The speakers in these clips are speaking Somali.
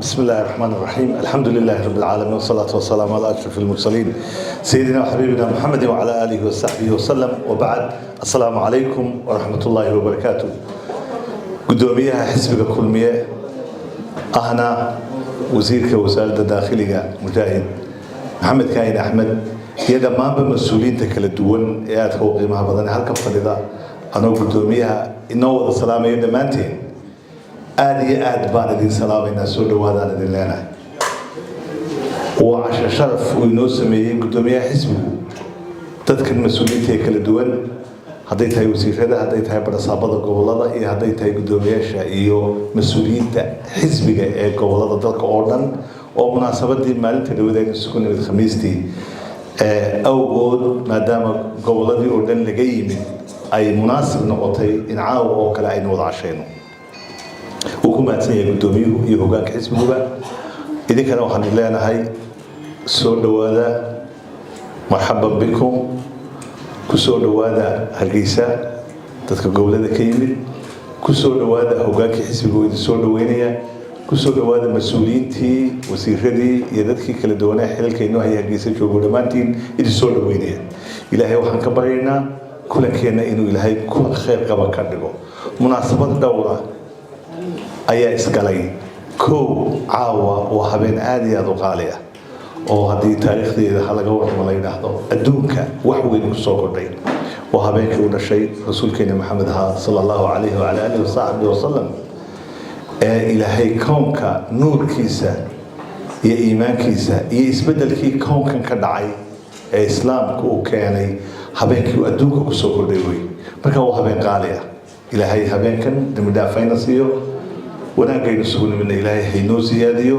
بسم الله الرحمن الرحيم. الحمد لله رب العالمين والصلاة والسلام على أشرف المرسلين سيدنا وحبيبنا محمد وعلى آله وصحبه وسلم وبعد. السلام عليكم ورحمة الله وبركاته. قدوميها حزب كلمية أهنا وزير وزارة الداخلية مجاهد محمد كاين أحمد يدا ما بمسؤولين تكل الدول يا توقي ما بدنا هالكفر إذا أنا قدوميها إنه السلام يدا مانتين آد بان دين سلامنا سود وهذا دين لنا وعشان شرف ونوسمي قدوميها حزبه تذكر مسؤوليته كل الدول هديت هاي وزير هذا هديت هاي برصابة قبلة إيه هديت هاي قدوميها شيء مسؤوليته حزبه قبلة ذلك أردن ومناسبة دي مال تدوين السكون الخميس دي أوجود ما دام قبلة دي أردن لجاي من أي مناسب نقطي إنعاو أو كلا أي نوضع شينه وكما تني قدوميه يهوجاك حزبه بقى إذا كانوا حن الله أنا هاي سود وهذا مرحبا بكم كسود وهذا هالقيسة تذكر قبلة كيمل كسود وهذا هوجاك حزبه إذا سود وينيا كسود وهذا مسؤوليتي وسيردي يدك كل دوانا حلال كأنه هي هالقيسة شو قول مانتين إذا سود وينيا إلهي وحن كبرنا كل كنا إنه إلهي كل خير قبل كردقو مناسبة الدورة ayaa isgalay koow caawa waa habeen aad iyo aad u qaali ah oo haddii taariikhdeeda laga warramo la yidhaahdo adduunka wax weyn ku soo kordhay waa habeenkii uu dhashay rasuulkeena maxamed sallallahu alayhi wa alihi wa sallam ilaahay koonka nuurkiisa iyo iimaankiisa iyo isbedelkii koonkan ka dhacay ee islaamku uu keenay habeenkii uu adduunka ku soo kordhay way marka waa habeen qaali ah ilaahay habeenkan dib dhaafayna siiyo wanaagaynu sugan min ilaahay haynoo siyaadiyo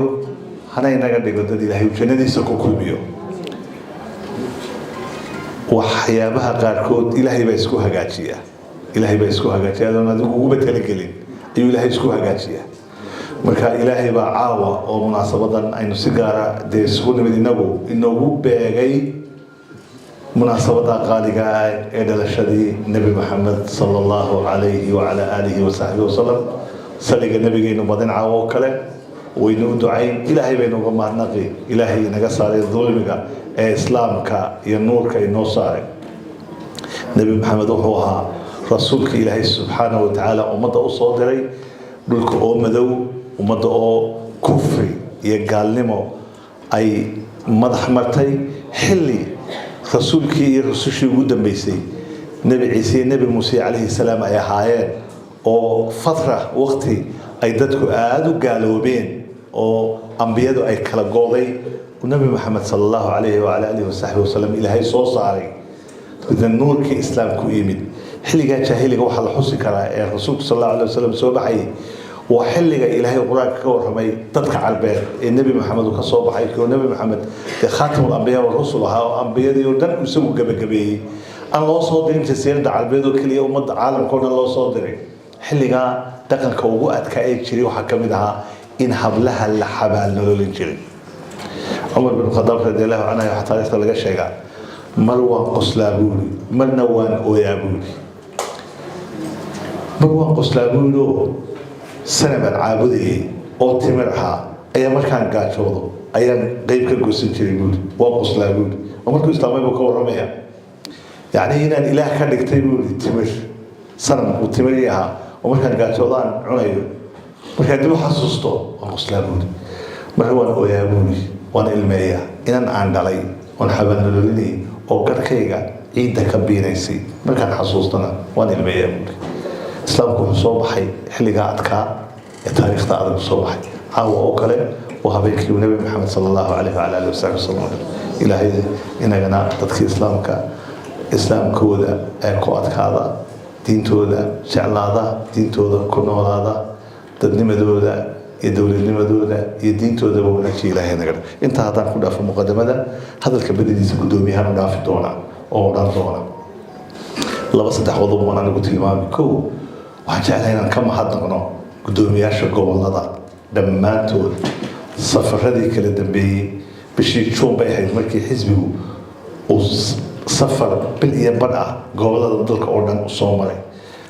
hana inaga dhigo dad ilaahay jannadiisa ku kulmiyo waxyaabaha qaarkood ilaahay baa isku hagaajiya adoon adigu ugu batalagelin ayuu ilaahay isku hagaajiya marka ilaahay baa caawa oo munaasabadan aynu si gaara dee isugu nimid inoogu beegay munaasabada qaaliga ah ee dhalashadii nebi maxamed sallallahu alayhi wa ala alihi wa sahbihi wa sallam saliga nabigeenu badan caawo kale waynu ducayn ilaahay baynu uga mahadnaqi ilaahay inaga saaray dulmiga ee islaamka iyo nuurka inoo saaray nabi maxamed wuxuu ahaa rasuulka ilaahay subxaanahu wa tacaala ummadda u soo diray dhulka oo madow ummadda oo kufri iyo gaalnimo ay madax martay xilli rasuulkii iyo rusushii ugu dambeysay nabi ciise iyo nabi muuse calayhi salaam ay ahaayeen oo fatra waqti ay dadku aad u gaaloobeen oo ambiyadu ay kala gooday nabi maxamed sallallahu alayhi wa alihi wa sallam ilaahay soo saaray bidan nuurkii islaamku yimid xilliga jaahiliga waxa la xusi karaa ee rasuulku sallallahu alayhi wa sallam soo baxay waa xilliga ilaahay quraanka ka warramay dadka carbeed ee nabi maxamed ka soo baxay oo nabi maxamed ee khaatamul anbiya wa rusul ahaa oo ambiyadii oo dhan isagu gabagabeeyay aan loo soo dirin jasiiradda carbeed oo kaliya ummadda caalamka oo dhan loo soo diray xilliga dhaqanka ugu adkaa ee jiray waxa kamid ahaa in hablaha la xabaal nololin jiray Umar bin Khattab radiyallahu anhu waxa taariikhda laga sheegaa mar waan qoslaabuuri marna waan ooyaabuuri sanaban caabudayay oo timir ahaa ayaa markaan gaajoodo ayaan qayb ka goosan jiray buuri waan qoslaabuuri markuu islaamay buu ka warramaya yani inaan ilaah ka dhigtay buuri timir sanam uu timir yahaa ومركان قاعدون عنايو مركان دلو حسوستو وقصلابوني مركان وان أويابوني وان المياه إنان عندالي وان حبان نلوليني وقركيغا عيدا كبيريسي مركان حسوستنا وان المياه إسلامكم صوبحي حلقا أدكا تاريخ تأذب صوبحي عاوة أوكالي وهبيكي ونبي محمد صلى الله عليه وعلى آله وسلم إلهي إننا تدخي إسلام كودا كو أدكادا diintooda jeclaada diintooda ku noolaada dadnimadooda iyo dawladnimadooda iyo diintooda wanaagii ilaahay naga inta hadaan ku dhaafo muqaddamada hadalka badadiisa gudoomiyaha dhaafi doona oo dhan doona laba saddex qodob waan anigu tilmaami koow waxaan jeclahay inaan ka mahadnaqno gudoomiyaasha gobolada dhammaantood safaradii kala dambeeyay bishii Juun bay ahayd markii xisbigu uu safar bil iyo badh ah gobolada dalka oo dhan soo maray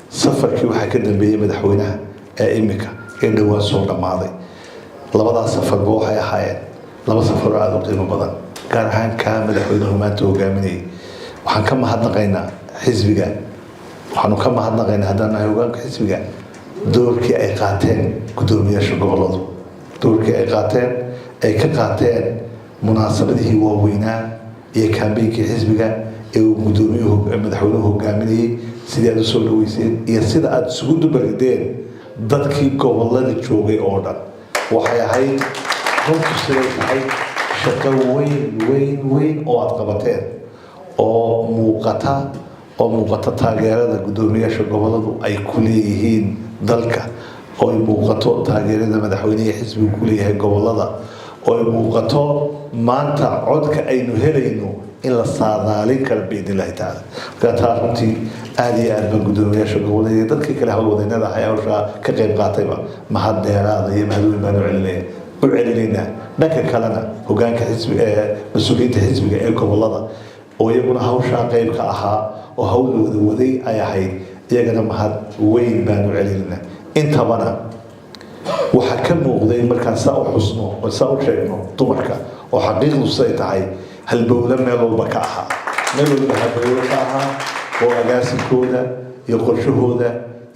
safarkii waxa ka dambeeyay madaxweynaha ee imika ee dhawaan soo dhamaaday labadaas safar waxay ahaayeen laba safar oo aad u qiimo badan gaar ahaan ka madaxweynuhu maanta hogaaminayay waxaan ka mahadnaqaynaa xisbiga waxaanu ka mahadnaqaynaa haddaan nahay hogaanka xisbiga doorkii ay qaateen guddoomiyaasha gobolladu doorkii ay ka qaateen munaasabadihii waaweynaa iyo kaambeynkii xisbiga ee uu madaxweynuhu hogaaminayay sidii aad u soo dhaweyseen iyo sida aad isugu dubarideen dadkii gobollada joogay oo dhan waxay ahayd runtu siday tahay shaqo weyn oo aad qabateen oo muuqata taageerada guddoomiyaasha gobolladu ay ku leeyihiin dalka oo ay muuqato taageerada madaxweynaha xisbigu ku leeyahay gobollada oo ay muuqato maanta codka aynu helayno in la saadaalin karo biidnillahi tacaala markaa taa runtii aad iyo aad baan guddoomiyaasha gobollada iyo dadkii kale hawlwadeennada ahay hawshaa ka qayb qaatayba mahad dheeraada iyo mahadweyn baan u celinaynaa dhanka kalena hogaanka mas-uuliyiinta xisbiga ee gobollada oo iyaguna hawshaa qaybka ahaa oo hawl wadawaday ay ahayd iyagana mahad weyn baan u celinaynaa intabana waxaa ka muuqday markaan saa u xusno oo saa u sheegno dumarka oo xaqiiqdu siday tahay halbowle meel walba ka ahaa halbowle ka ahaa oo agaasinkooda iyo qorshahooda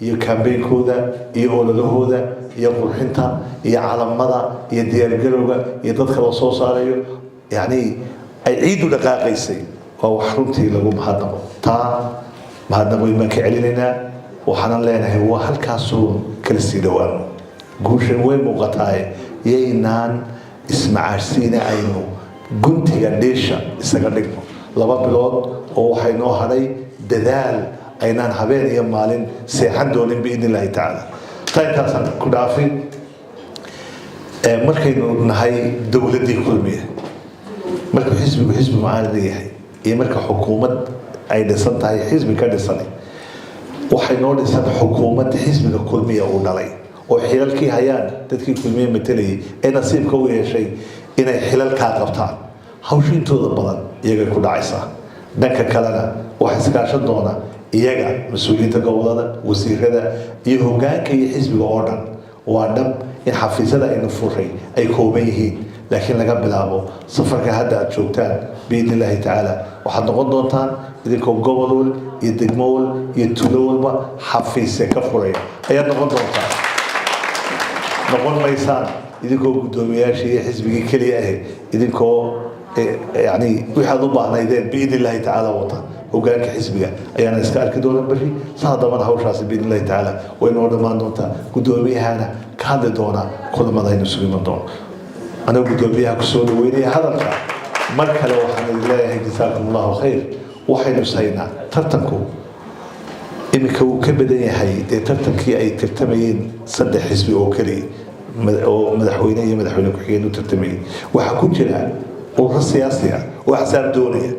iyo kaambeynkooda iyo ololahooda iyo qurxinta iyo calamada iyo diyaargarowga iyo dadka la soo saarayo yacni ay ciidu dhaqaaqaysay waa wax runtii lagu mahadnaqo taa mahadnaqoyn baan ka celinaynaa waxaanan leenahay waa halkaasuu kala sii dhawaano guushan way muuqataaye yaynaan ismacaarsiina aynu guntiga dheesha isaga dhigno 2 bilood oo waxay noo hadhay dadaal aynaan habeen iyo maalin seexan doonin biidnillahi tacaala taa intaasaan ku dhaafin markaynu nahay dowladdii kulmiya marka xisbigu xisbi mucaarad yahay iyo marka xukuumad ay dhisan tahay xisbi ka dhisanay waxay noo dhisan xukuumad xisbiga kulmiya uu dhalay oo xilalkii hayaan dadkii kulmiye matalayay ee nasiibka u yeeshay inay xilalkaa qabtaan hawshiintooda badan iyagay ku dhacaysaa dhanka kalena waxa iskaashan doona iyaga mas-uuliyiinta gobollada wasiirada iyo hogaanka iyo xisbiga oo dhan waa dhab in xafiisyada aynu furay ay kooban yihiin laakiin laga bilaabo safarka hadda aad joogtaan biidnillahi tacaala waxaad noqon doontaan idinkoo gobol wal iyo degmo wal iyo tuulo walba xafiisya ka furay ayaad noqon doontaan noqon maysaan idinkoo guddoomiyaashii iyo xisbigii keliya ahayd idinkoo يعني وحد ضبع نيدين بإذن الله تعالى وطن وقالك حسبك أيانا إسكار كدولا بري صاد من هوشاس بإذن الله تعالى وإن ورد ما نونتا قدومي هانا كاد دونا كل ما ضاين سوي من دون أنا قدوميها كسول ويني هذا الكلام مركا لو حمد الله جزاكم الله خير وحين سينا ترتنكو إمكو كبدني هاي ترتنكي أي ترتمين صد حسبي أو كلي مدحويني كحين وترتمين وحكون جلال urur siyaasi ah oo xsaab doonaya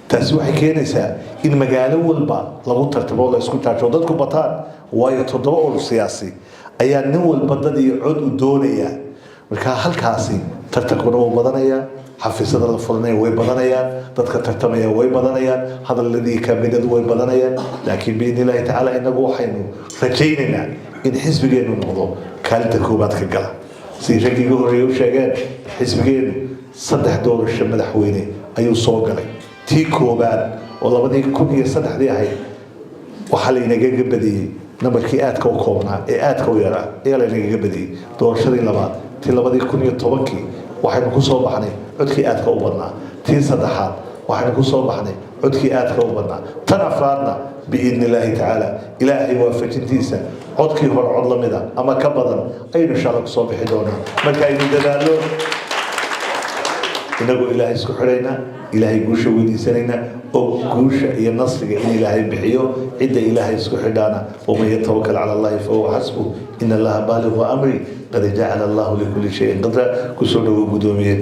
taasi waxay keenaysaa in magaalo walba lagu tartamo la isku taajo dadku bataan waayo 7 urur siyaasi ayaa nin walba dad iyo cod u doonaya marka halkaasi tartankuna wuu badanaya xafiisyada la furnay way badanayaan dadka tartamaya way badanayaan hadalladii kaabinadu way badanayaan laakiin biidnillahi tacaala inagu waxaynu rajaynaynaa in xisbigeenu noqdo kaalinta koobaad ka gala si ragiga horeeyo sheegeen xisbigeenu 3 doorasho madaxweyne ayuu soo galay tii koobaad oo 2003 ahayd waxa la inaga badiyay nambarkii aadka u koobnaa ee aadka u yaraa ayaa la inaga badiyay doorashadii labaad tii 2010 waxaynu ku soo baxnay codkii aadka u badnaa tii saddexaad waxaynu ku soo baxnay codkii aadka u badnaa tan afraadna biidnillahi tacaala ilaahay waafajintiisa codkii hor cod lamida ama ka badan aynu insha Allah ku soo bixi doonaa marka aynu dadaalo inagu ilaahay isku xirayna ilaahay guusha weydiisanayna oo guusha iyo nasriga in ilaahay bixiyo cid ilaahay isku xidhaana oo ma yatawakkal ala allah fa huwa hasbu inna allaha balighu amri qad ja'ala allah li kulli shay'in qadra kusoo dhawo gudoomiye